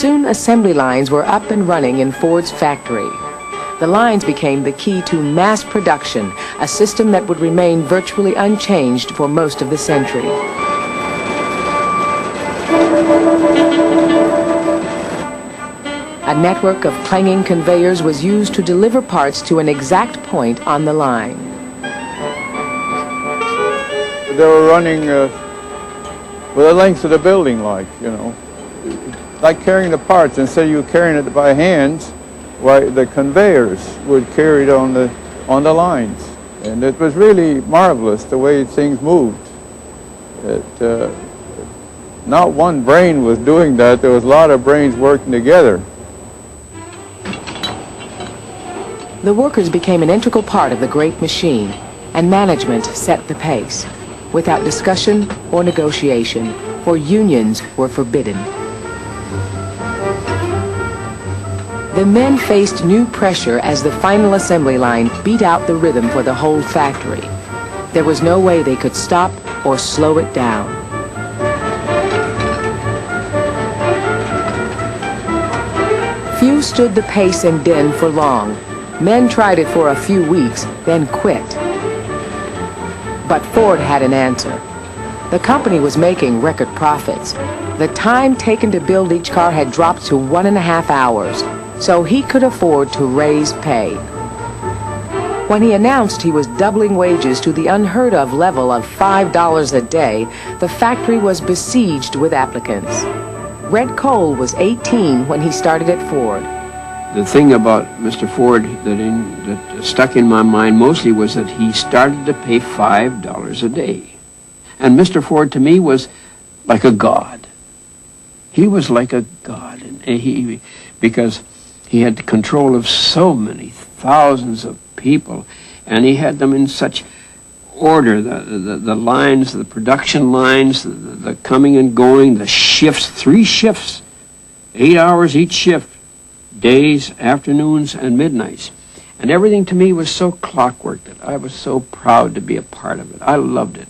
Soon assembly lines were up and running in Ford's factory. The lines became the key to mass production, a system that would remain virtually unchanged for most of the century. A network of clanging conveyors was used to deliver parts to an exact point on the line. They were running with the length of the building, like carrying the parts. Instead of you carrying it by hands, the conveyors would carry it on the lines. And it was really marvelous the way things moved. Not one brain was doing that. There was a lot of brains working together. The workers became an integral part of the great machine, and management set the pace, without discussion or negotiation, for unions were forbidden. The men faced new pressure as the final assembly line beat out the rhythm for the whole factory. There was no way they could stop or slow it down. Few stood the pace and din for long. Men tried it for a few weeks, then quit. But Ford had an answer. The company was making record profits. The time taken to build each car had dropped to 1.5 hours, so he could afford to raise pay. When he announced he was doubling wages to the unheard-of level of $5 a day, the factory was besieged with applicants. Red Cole was 18 when he started at Ford. The thing about Mr. Ford that stuck in my mind mostly was that he started to pay $5 a day. And Mr. Ford to me was like a god. He was like a god, because he had control of so many thousands of people, and he had them in such order, the lines, the production lines, the coming and going, the shifts, 3 shifts, 8 hours each shift, days, afternoons, and midnights. And everything to me was so clockwork that I was so proud to be a part of it. I loved it.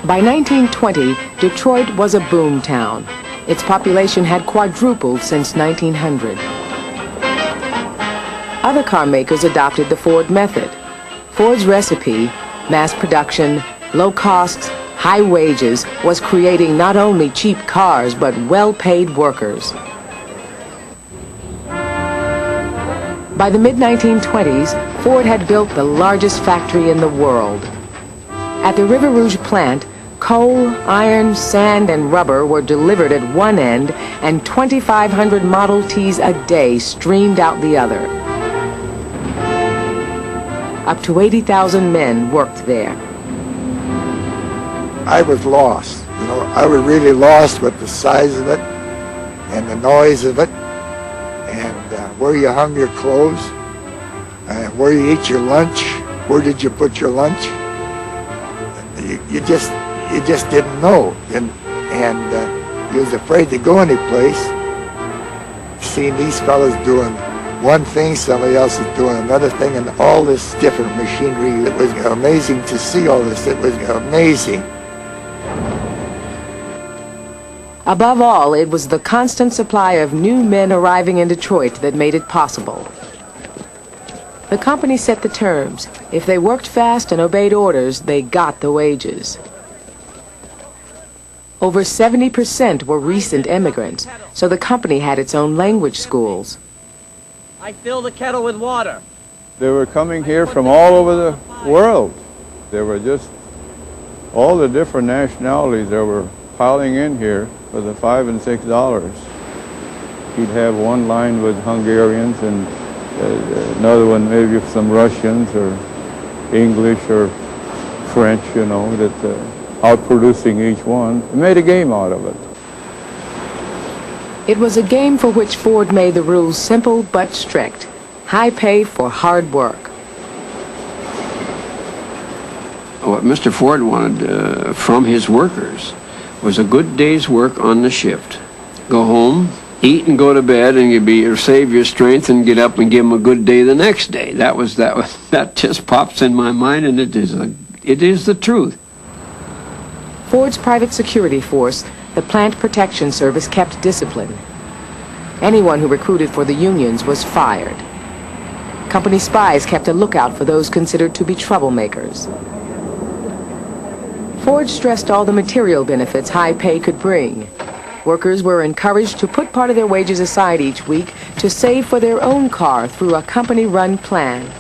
By 1920, Detroit was a boom town. Its population had quadrupled since 1900. Other car makers adopted the Ford method. Ford's recipe, mass production, low costs, high wages, was creating not only cheap cars, but well-paid workers. By the mid-1920s, Ford had built the largest factory in the world. At the River Rouge plant, coal, iron, sand, and rubber were delivered at one end, and 2,500 Model Ts a day streamed out the other. Up to 80,000 men worked there. I was lost. I was really lost with the size of it and the noise of it, and where you hung your clothes, and where you eat your lunch. Where did you put your lunch? You just didn't know, and you was afraid to go any place. Seeing these fellas doing one thing, somebody else is doing another thing, and all this different machinery. It was amazing to see all this. It was amazing. Above all, it was the constant supply of new men arriving in Detroit that made it possible. The company set the terms. If they worked fast and obeyed orders, they got the wages. Over 70% were recent immigrants, so the company had its own language schools. I fill the kettle with water. They were coming here from all over the world. They were just all the different nationalities that were piling in here for the $5 and $6. He'd have one line with Hungarians and another one maybe with some Russians or English or French, that outproducing each one. It made a game out of it. It was a game for which Ford made the rules simple but strict. High pay for hard work. What Mr. Ford wanted from his workers was a good day's work on the shift. Go home, eat and go to bed, and save your strength and get up and give them a good day the next day. That just pops in my mind, and it is the truth. Ford's private security force, the Plant Protection Service kept discipline. Anyone who recruited for the unions was fired. Company spies kept a lookout for those considered to be troublemakers. Ford stressed all the material benefits high pay could bring. Workers were encouraged to put part of their wages aside each week to save for their own car through a company-run plan.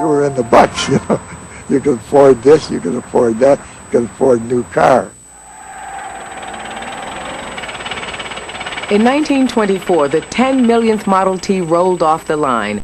You were in the bucks, you know. You could afford this, you could afford that, you could afford a new car. In 1924, the 10 millionth Model T rolled off the line.